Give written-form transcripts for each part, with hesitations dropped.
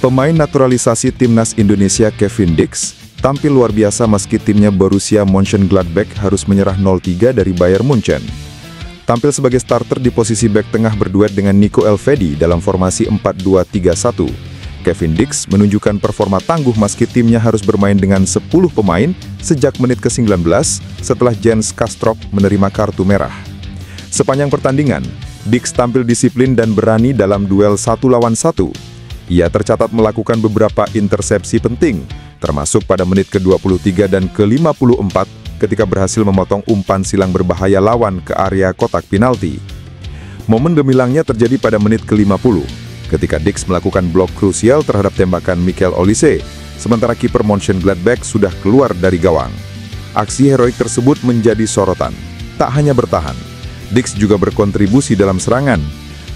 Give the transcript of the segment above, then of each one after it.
Pemain naturalisasi timnas Indonesia Kevin Dix tampil luar biasa meski timnya Borussia Mönchengladbach harus menyerah 0-3 dari Bayern Munchen. Tampil sebagai starter di posisi bek tengah berduet dengan Nico Elvedi dalam formasi 4-2-3-1. Kevin Dix menunjukkan performa tangguh meski timnya harus bermain dengan 10 pemain sejak menit ke-19 setelah Jens Kastrop menerima kartu merah. Sepanjang pertandingan, Dix tampil disiplin dan berani dalam duel 1 lawan 1. Ia tercatat melakukan beberapa intersepsi penting, termasuk pada menit ke-23 dan ke-54 ketika berhasil memotong umpan silang berbahaya lawan ke area kotak penalti. Momen gemilangnya terjadi pada menit ke-50, ketika Dix melakukan blok krusial terhadap tembakan Michael Olise, sementara kiper Mönchengladbach sudah keluar dari gawang. Aksi heroik tersebut menjadi sorotan. Tak hanya bertahan, Dix juga berkontribusi dalam serangan.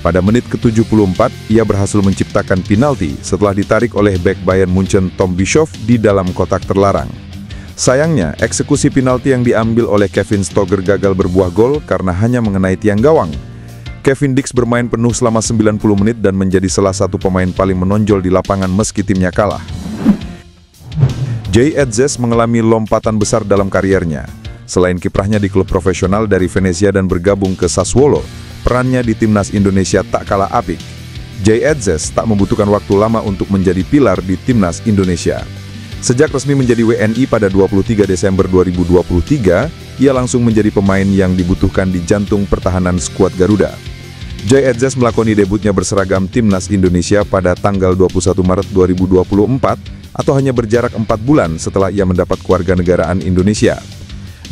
Pada menit ke-74, ia berhasil menciptakan penalti setelah ditarik oleh bek Bayern Munchen Tom Bischoff di dalam kotak terlarang. Sayangnya, eksekusi penalti yang diambil oleh Kevin Stoger gagal berbuah gol karena hanya mengenai tiang gawang. Kevin Dix bermain penuh selama 90 menit dan menjadi salah satu pemain paling menonjol di lapangan meski timnya kalah. Jay Edzes mengalami lompatan besar dalam kariernya. Selain kiprahnya di klub profesional dari Venezia dan bergabung ke Sassuolo, perannya di timnas Indonesia tak kalah apik. Jay Edzes tak membutuhkan waktu lama untuk menjadi pilar di timnas Indonesia. Sejak resmi menjadi WNI pada 23 Desember 2023, ia langsung menjadi pemain yang dibutuhkan di jantung pertahanan skuad Garuda. Jay Edzes melakoni debutnya berseragam timnas Indonesia pada tanggal 21 Maret 2024 atau hanya berjarak 4 bulan setelah ia mendapat kewarganegaraan Indonesia.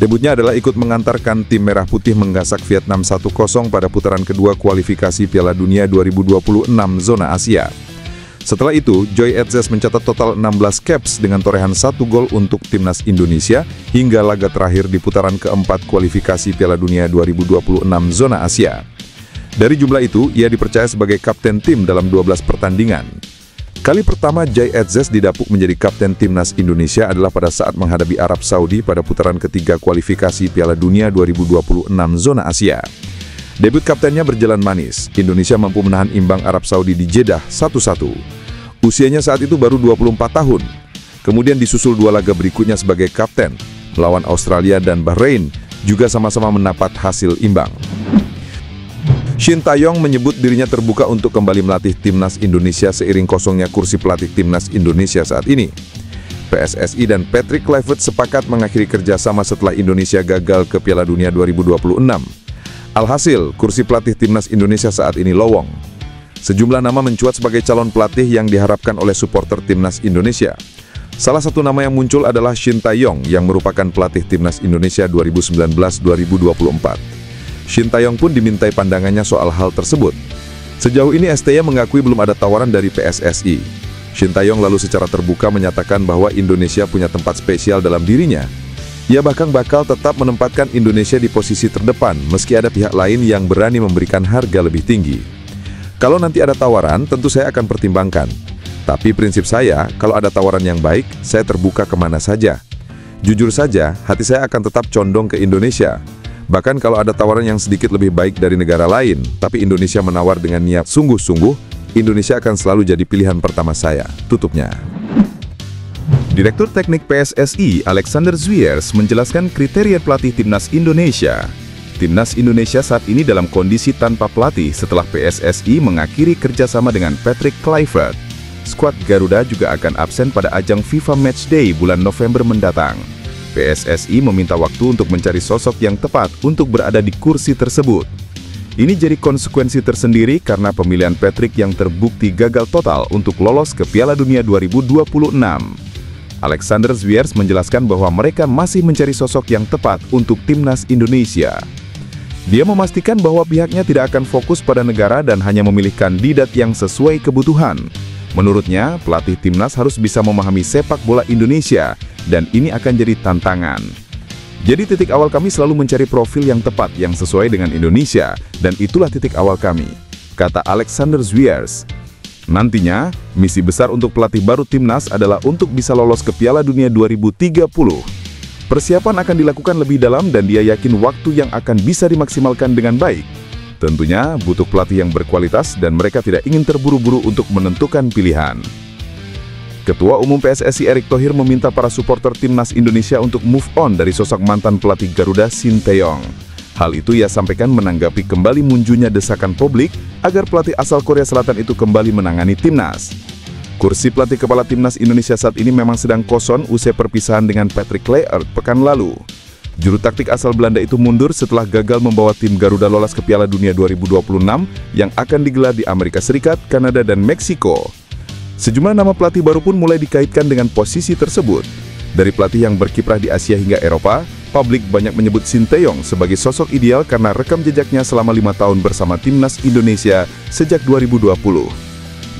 Debutnya adalah ikut mengantarkan tim Merah Putih menggasak Vietnam 1-0 pada putaran kedua kualifikasi Piala Dunia 2026 zona Asia. Setelah itu, Jay Edzes mencatat total 16 caps dengan torehan 1 gol untuk timnas Indonesia hingga laga terakhir di putaran keempat kualifikasi Piala Dunia 2026 zona Asia. Dari jumlah itu, ia dipercaya sebagai kapten tim dalam 12 pertandingan. Kali pertama Jay Edzes didapuk menjadi kapten timnas Indonesia adalah pada saat menghadapi Arab Saudi pada putaran ketiga kualifikasi Piala Dunia 2026 zona Asia. Debut kaptennya berjalan manis. Indonesia mampu menahan imbang Arab Saudi di Jeddah 1-1. Usianya saat itu baru 24 tahun. Kemudian disusul 2 laga berikutnya sebagai kapten, melawan Australia dan Bahrain, juga sama-sama mendapat hasil imbang. Shin Tae-yong menyebut dirinya terbuka untuk kembali melatih timnas Indonesia seiring kosongnya kursi pelatih timnas Indonesia saat ini. PSSI dan Patrick Kluivert sepakat mengakhiri kerjasama setelah Indonesia gagal ke Piala Dunia 2026. Alhasil, kursi pelatih timnas Indonesia saat ini lowong. Sejumlah nama mencuat sebagai calon pelatih yang diharapkan oleh supporter timnas Indonesia. Salah satu nama yang muncul adalah Shin Tae-yong yang merupakan pelatih timnas Indonesia 2019-2024. Shin Tae-yong pun dimintai pandangannya soal hal tersebut. Sejauh ini STY mengakui belum ada tawaran dari PSSI. Shin Tae-yong lalu secara terbuka menyatakan bahwa Indonesia punya tempat spesial dalam dirinya. Ia bahkan bakal tetap menempatkan Indonesia di posisi terdepan meski ada pihak lain yang berani memberikan harga lebih tinggi. Kalau nanti ada tawaran, tentu saya akan pertimbangkan. Tapi prinsip saya, kalau ada tawaran yang baik, saya terbuka kemana saja. Jujur saja, hati saya akan tetap condong ke Indonesia. Bahkan kalau ada tawaran yang sedikit lebih baik dari negara lain, tapi Indonesia menawar dengan niat sungguh-sungguh, Indonesia akan selalu jadi pilihan pertama saya, tutupnya. Direktur Teknik PSSI, Alexander Zwiers, menjelaskan kriteria pelatih timnas Indonesia. Timnas Indonesia saat ini dalam kondisi tanpa pelatih setelah PSSI mengakhiri kerjasama dengan Patrick Kluivert. Skuad Garuda juga akan absen pada ajang FIFA Matchday bulan November mendatang. PSSI meminta waktu untuk mencari sosok yang tepat untuk berada di kursi tersebut. Ini jadi konsekuensi tersendiri karena pemilihan Patrick yang terbukti gagal total untuk lolos ke Piala Dunia 2026. Alexander Zwiers menjelaskan bahwa mereka masih mencari sosok yang tepat untuk timnas Indonesia. Dia memastikan bahwa pihaknya tidak akan fokus pada negara dan hanya memilih kandidat yang sesuai kebutuhan. Menurutnya, pelatih timnas harus bisa memahami sepak bola Indonesia, dan ini akan jadi tantangan. Jadi titik awal kami selalu mencari profil yang tepat yang sesuai dengan Indonesia, dan itulah titik awal kami, kata Alexander Zwiers. Nantinya, misi besar untuk pelatih baru timnas adalah untuk bisa lolos ke Piala Dunia 2030. Persiapan akan dilakukan lebih dalam dan dia yakin waktu yang akan bisa dimaksimalkan dengan baik. Tentunya butuh pelatih yang berkualitas dan mereka tidak ingin terburu-buru untuk menentukan pilihan. Ketua Umum PSSI Erick Thohir meminta para supporter timnas Indonesia untuk move on dari sosok mantan pelatih Garuda Sinteyong. Hal itu ia sampaikan menanggapi kembali munculnya desakan publik agar pelatih asal Korea Selatan itu kembali menangani timnas. Kursi pelatih kepala timnas Indonesia saat ini memang sedang kosong usai perpisahan dengan Patrick Kluivert pekan lalu. Juru taktik asal Belanda itu mundur setelah gagal membawa tim Garuda lolos ke Piala Dunia 2026 yang akan digelar di Amerika Serikat, Kanada, dan Meksiko. Sejumlah nama pelatih baru pun mulai dikaitkan dengan posisi tersebut. Dari pelatih yang berkiprah di Asia hingga Eropa, publik banyak menyebut Sinteyong sebagai sosok ideal karena rekam jejaknya selama 5 tahun bersama timnas Indonesia sejak 2020.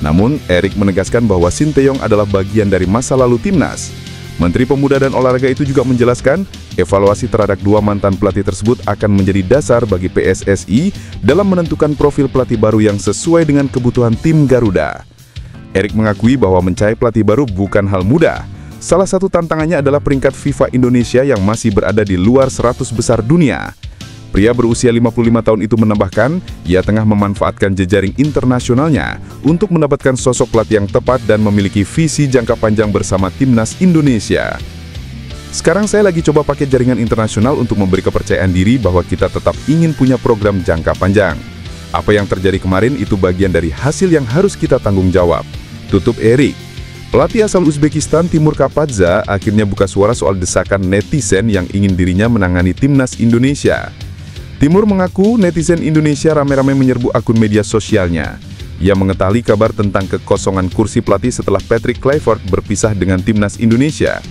Namun, Erick menegaskan bahwa Sinteyong adalah bagian dari masa lalu timnas. Menteri Pemuda dan Olahraga itu juga menjelaskan, evaluasi terhadap dua mantan pelatih tersebut akan menjadi dasar bagi PSSI dalam menentukan profil pelatih baru yang sesuai dengan kebutuhan tim Garuda. Erick mengakui bahwa mencari pelatih baru bukan hal mudah. Salah satu tantangannya adalah peringkat FIFA Indonesia yang masih berada di luar 100 besar dunia. Pria berusia 55 tahun itu menambahkan, ia tengah memanfaatkan jejaring internasionalnya untuk mendapatkan sosok pelatih yang tepat dan memiliki visi jangka panjang bersama timnas Indonesia. Sekarang saya lagi coba pakai jaringan internasional untuk memberi kepercayaan diri bahwa kita tetap ingin punya program jangka panjang. Apa yang terjadi kemarin itu bagian dari hasil yang harus kita tanggung jawab, tutup Erick. Pelatih asal Uzbekistan Timur Kapadze akhirnya buka suara soal desakan netizen yang ingin dirinya menangani timnas Indonesia. Timur mengaku netizen Indonesia rame-rame menyerbu akun media sosialnya. Ia mengetahui kabar tentang kekosongan kursi pelatih setelah Patrick Kluivert berpisah dengan timnas Indonesia.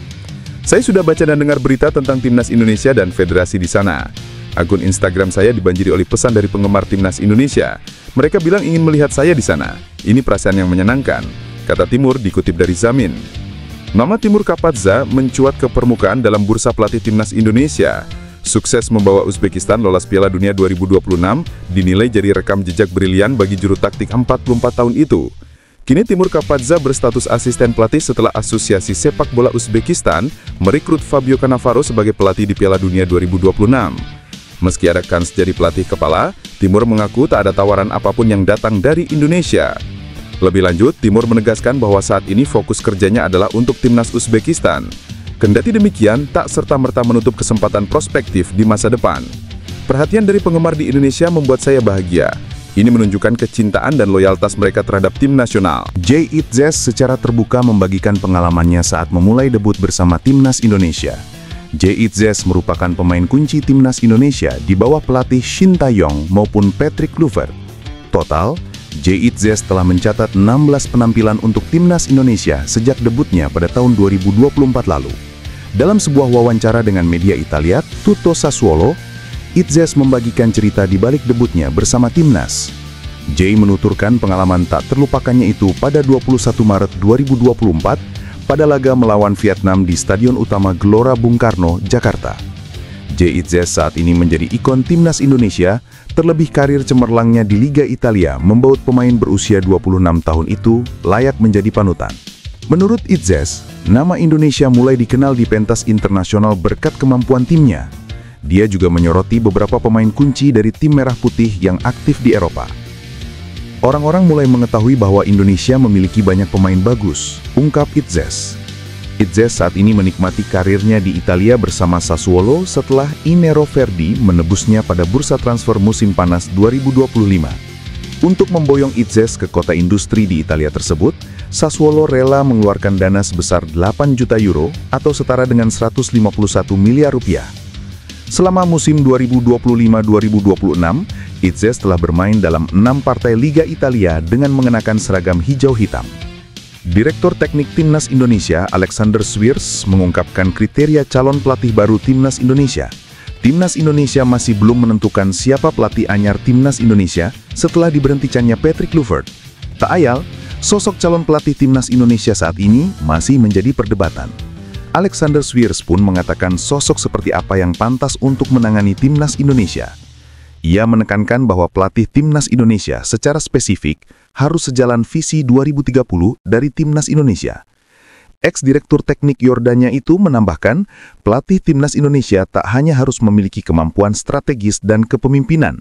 Saya sudah baca dan dengar berita tentang timnas Indonesia dan federasi di sana. Akun Instagram saya dibanjiri oleh pesan dari penggemar timnas Indonesia. Mereka bilang ingin melihat saya di sana. Ini perasaan yang menyenangkan, kata Timur dikutip dari Zamin. Nama Timur Kapadze mencuat ke permukaan dalam bursa pelatih timnas Indonesia. Sukses membawa Uzbekistan lolos Piala Dunia 2026 dinilai jadi rekam jejak brilian bagi juru taktik 44 tahun itu. Kini Timur Kapadze berstatus asisten pelatih setelah Asosiasi Sepak Bola Uzbekistan merekrut Fabio Cannavaro sebagai pelatih di Piala Dunia 2026. Meski ada kans jadi pelatih kepala, Timur mengaku tak ada tawaran apapun yang datang dari Indonesia. Lebih lanjut, Timur menegaskan bahwa saat ini fokus kerjanya adalah untuk timnas Uzbekistan. Kendati demikian, tak serta-merta menutup kesempatan prospektif di masa depan. Perhatian dari penggemar di Indonesia membuat saya bahagia. Ini menunjukkan kecintaan dan loyalitas mereka terhadap tim nasional. Jay Itzes secara terbuka membagikan pengalamannya saat memulai debut bersama timnas Indonesia. Jay Itzes merupakan pemain kunci timnas Indonesia di bawah pelatih Shin Tae-yong maupun Patrick Kluivert. Total, Jay Itzes telah mencatat 16 penampilan untuk timnas Indonesia sejak debutnya pada tahun 2024 lalu. Dalam sebuah wawancara dengan media Italia, Tutto Sassuolo, Itzes membagikan cerita di balik debutnya bersama timnas. Jay menuturkan pengalaman tak terlupakannya itu pada 21 Maret 2024 pada laga melawan Vietnam di Stadion Utama Gelora Bung Karno, Jakarta. Jay Itzes saat ini menjadi ikon timnas Indonesia, terlebih karir cemerlangnya di Liga Italia membaut pemain berusia 26 tahun itu layak menjadi panutan. Menurut Itzes, nama Indonesia mulai dikenal di pentas internasional berkat kemampuan timnya. Dia juga menyoroti beberapa pemain kunci dari tim Merah Putih yang aktif di Eropa. Orang-orang mulai mengetahui bahwa Indonesia memiliki banyak pemain bagus, ungkap Itzes. Itzes saat ini menikmati karirnya di Italia bersama Sassuolo setelah Inero Verdi menebusnya pada bursa transfer musim panas 2025. Untuk memboyong Itzes ke kota industri di Italia tersebut, Sassuolo rela mengeluarkan dana sebesar 8 juta euro atau setara dengan 151 miliar rupiah. Selama musim 2025-2026, Itzes telah bermain dalam 6 partai Liga Italia dengan mengenakan seragam hijau hitam. Direktur Teknik Timnas Indonesia, Alexander Swiers, mengungkapkan kriteria calon pelatih baru Timnas Indonesia. Timnas Indonesia masih belum menentukan siapa pelatih anyar Timnas Indonesia setelah diberhentikannya Patrick Kluivert. Tak ayal, sosok calon pelatih Timnas Indonesia saat ini masih menjadi perdebatan. Alexander Swiers pun mengatakan sosok seperti apa yang pantas untuk menangani Timnas Indonesia. Ia menekankan bahwa pelatih Timnas Indonesia secara spesifik harus sejalan visi 2030 dari Timnas Indonesia. Ex-direktur teknik Yordania itu menambahkan, pelatih Timnas Indonesia tak hanya harus memiliki kemampuan strategis dan kepemimpinan,